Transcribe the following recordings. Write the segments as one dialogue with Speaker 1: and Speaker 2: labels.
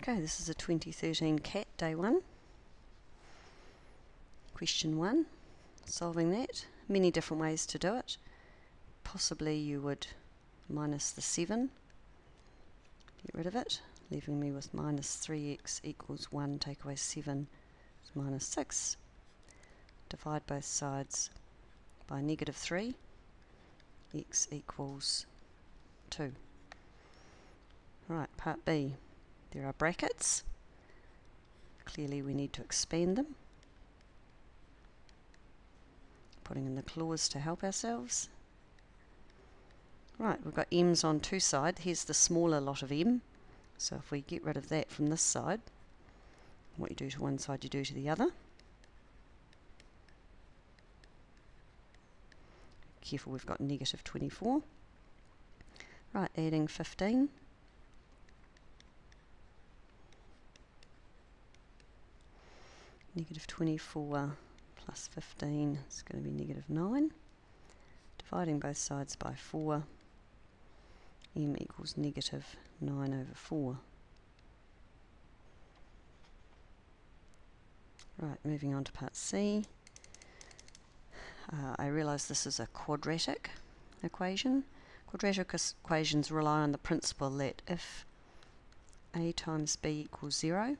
Speaker 1: Okay, this is a 2013 CAT Day 1. Question 1, solving that. Many different ways to do it. Possibly you would minus the 7, get rid of it, leaving me with minus 3x equals 1, take away 7 is minus 6. Divide both sides by negative 3, x equals 2. Right, part B. There are brackets. Clearly we need to expand them. Putting in the clause to help ourselves. Right, we've got m's on two sides. Here's the smaller lot of m. So if we get rid of that from this side, what you do to one side you do to the other. Careful, we've got negative 24. Right, adding 15. Negative 24 plus 15 is going to be negative 9. Dividing both sides by 4, m equals negative 9 over 4. Right, moving on to part C. I realise this is a quadratic equation. Quadratic equations rely on the principle that if a times b equals 0,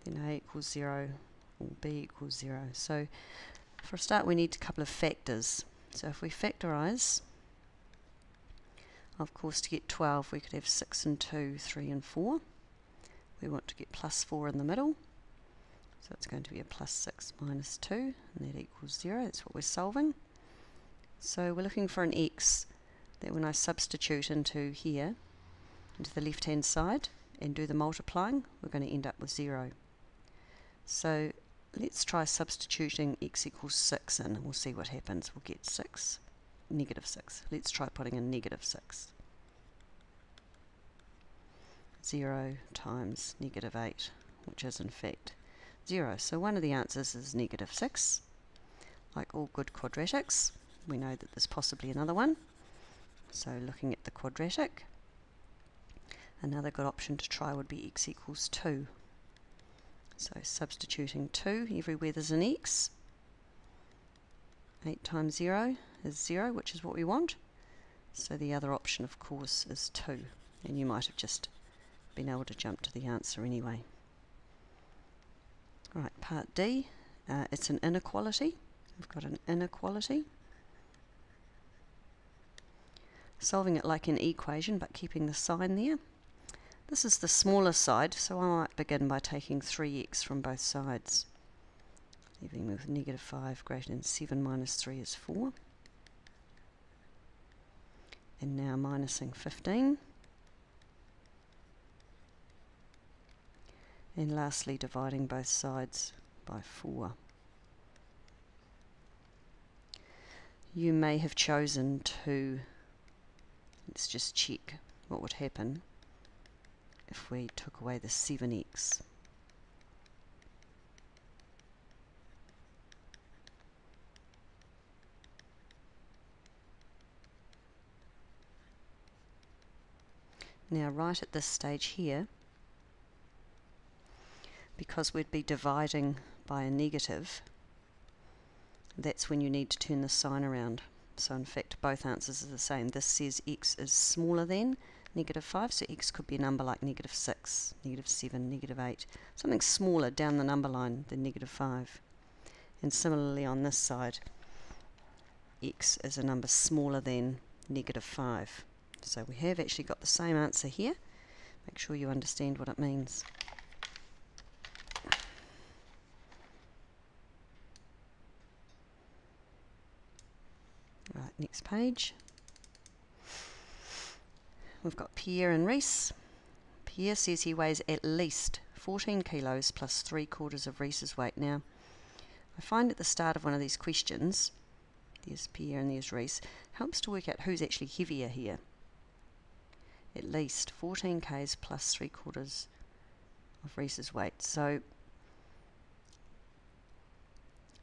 Speaker 1: then a equals 0 or b equals 0. So for a start we need a couple of factors. So if we factorise, of course to get 12 we could have 6 and 2, 3 and 4. We want to get plus 4 in the middle. So it's going to be a plus 6 minus 2, and that equals 0. That's what we're solving. So we're looking for an x that when I substitute into here, into the left-hand side, and do the multiplying, we're going to end up with 0. So let's try substituting x equals 6 in, and we'll see what happens. We'll get 6, negative 6. Let's try putting in negative 6. 0 times negative 8, which is in fact 0. So one of the answers is negative 6. Like all good quadratics, we know that there's possibly another one. So looking at the quadratic, another good option to try would be x equals 2. So substituting 2, everywhere there's an x. 8 times 0 is 0, which is what we want. So the other option, of course, is 2. And you might have just been able to jump to the answer anyway. Right, part D, it's an inequality. We've got an inequality. Solving it like an equation, but keeping the sign there. This is the smaller side, so I might begin by taking 3x from both sides. Leaving me with negative 5 greater than 7 minus 3 is 4. And now minusing 15. And lastly dividing both sides by 4. You may have chosen to, let's just check what would happen if we took away the 7x. Now right at this stage here, because we'd be dividing by a negative, that's when you need to turn the sign around. So in fact both answers are the same. This says x is smaller than negative 5, so x could be a number like negative 6, negative 7, negative 8, something smaller down the number line than negative 5. And similarly on this side, x is a number smaller than negative 5. So we have actually got the same answer here. Make sure you understand what it means. Right, next page. We've got Pierre and Reese. Pierre says he weighs at least 14 kilos plus 3/4 of Reese's weight. Now, I find at the start of one of these questions, there's Pierre and there's Reese, helps to work out who's actually heavier here. At least 14 k's plus 3/4 of Reese's weight. So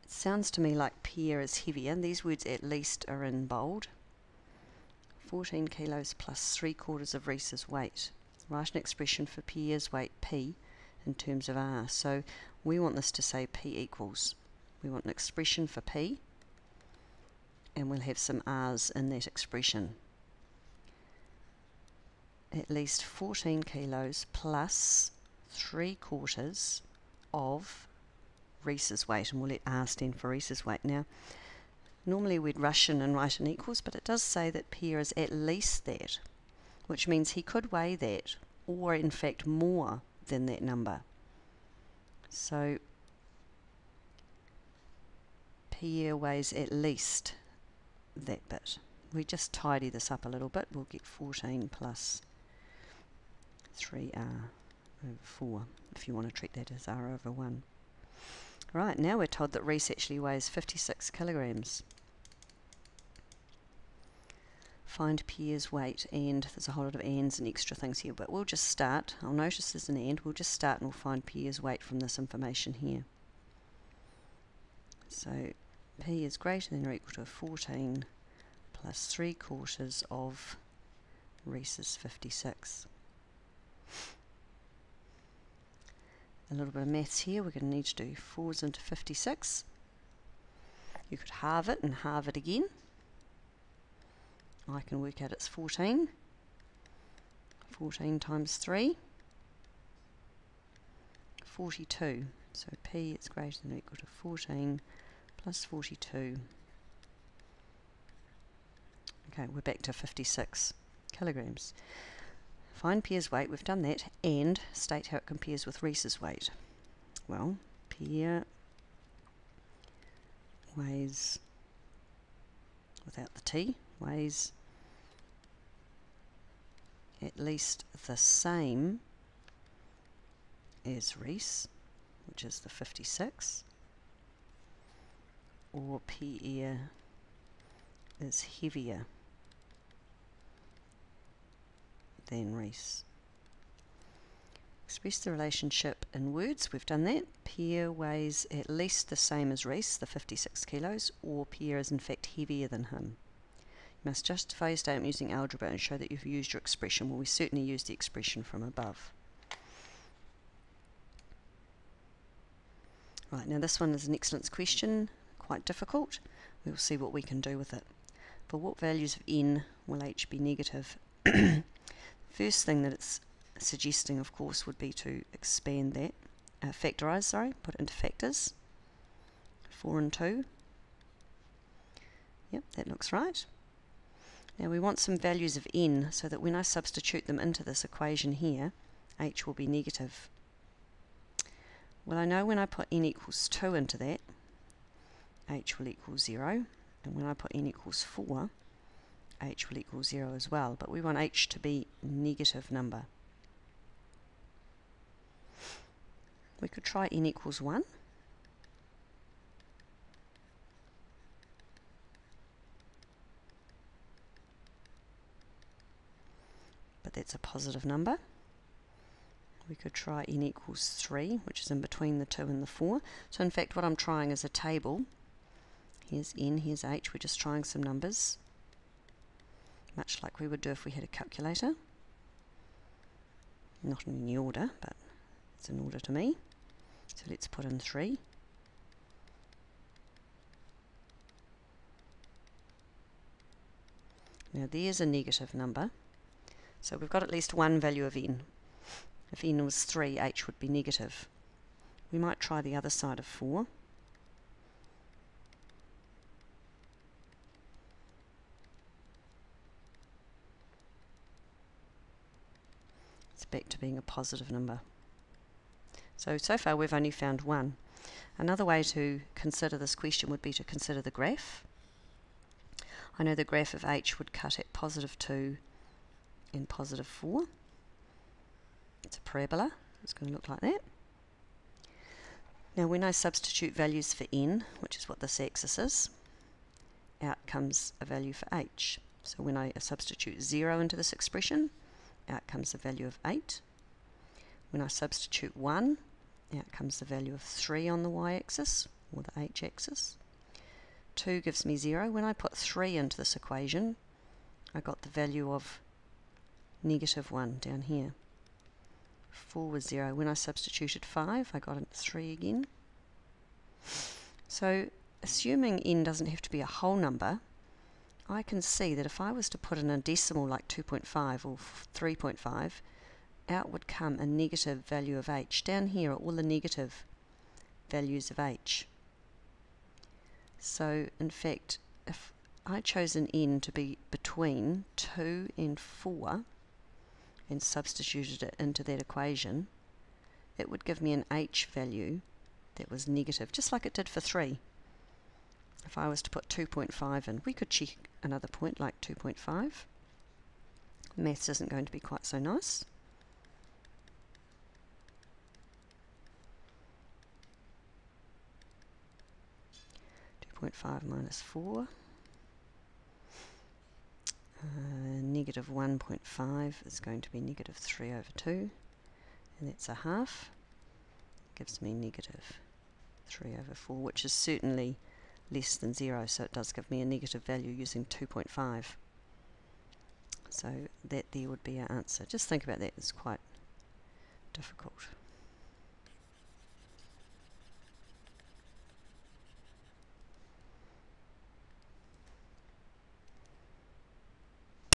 Speaker 1: it sounds to me like Pierre is heavier. These words at least are in bold. 14 kilos plus 3/4 of Reese's weight. write an expression for P years weight P in terms of R. So we want this to say P equals. We want an expression for P, and we'll have some R's in that expression. At least 14 kilos plus 3/4 of Reese's weight, and we'll let R stand for Reese's weight. Now, normally we'd rush in and write an equals, but it does say that Pierre is at least that, which means he could weigh that, or in fact more than that number. So Pierre weighs at least that bit. We just tidy this up a little bit. We'll get 14 plus 3R over 4, if you want to treat that as R over 1. Right, now we're told that Reese actually weighs 56 kilograms. Find Pierre's weight, and there's a whole lot of ands and extra things here, but we'll just start. I'll notice there's an and. We'll just start and we'll find Pierre's weight from this information here. So P is greater than or equal to 14 plus 3/4 of Reese's 56. A little bit of maths here. We're going to need to do 4s into 56. You could halve it and halve it again. I can work out it's 14. 14 times 3, 42. So P is greater than or equal to 14 plus 42. Okay, we're back to 56 kilograms. Find Pierre's weight, we've done that, and state how it compares with Reese's weight. Well, Pierre weighs, without the T, weighs at least the same as Reese, which is the 56, or Pierre is heavier than Reese. Express the relationship in words. We've done that. Pierre weighs at least the same as Reese, the 56 kilos, or Pierre is in fact heavier than him. You must justify your statement using algebra and show that you've used your expression. Well, we certainly used the expression from above. Right, now this one is an excellence question, quite difficult. We'll see what we can do with it. For what values of n will h be negative? First thing that it's suggesting, of course, would be to expand that, factorise, put it into factors. 4 and 2. Yep, that looks right. Now we want some values of n so that when I substitute them into this equation here, h will be negative. Well, I know when I put n equals 2 into that, h will equal 0, and when I put n equals 4, h will equal 0 as well, but we want h to be negative number. We could try n equals 1. But that's a positive number. We could try n equals 3, which is in between the 2 and the 4. So in fact what I'm trying is a table. Here's n, here's h, we're just trying some numbers, much like we would do if we had a calculator. Not in any order, but it's in order to me. So let's put in 3. Now there's a negative number. So we've got at least one value of n. If n was 3, h would be negative. We might try the other side of 4. It's back to being a positive number. So far we've only found one. Another way to consider this question would be to consider the graph. I know the graph of h would cut at positive 2 and positive 4. It's a parabola. It's going to look like that. Now when I substitute values for n, which is what this axis is, out comes a value for h. So when I substitute 0 into this expression, out comes the value of 8. When I substitute 1, out comes the value of 3 on the y-axis, or the h-axis. 2 gives me 0. When I put 3 into this equation, I got the value of negative 1 down here. 4 was 0. When I substituted 5, I got a 3 again. So, assuming n doesn't have to be a whole number, I can see that if I was to put in a decimal like 2.5 or 3.5, out would come a negative value of h. Down here are all the negative values of h. So, in fact, if I chose an n to be between 2 and 4 and substituted it into that equation, it would give me an h value that was negative, just like it did for 3. If I was to put 2.5 in, we could check another point like 2.5. Maths isn't going to be quite so nice. .5 minus 4, negative 1.5 is going to be negative 3 over 2, and that's a half. Gives me negative 3 over 4, which is certainly less than 0, so it does give me a negative value using 2.5. So that there would be our answer. Just think about that, it's quite difficult.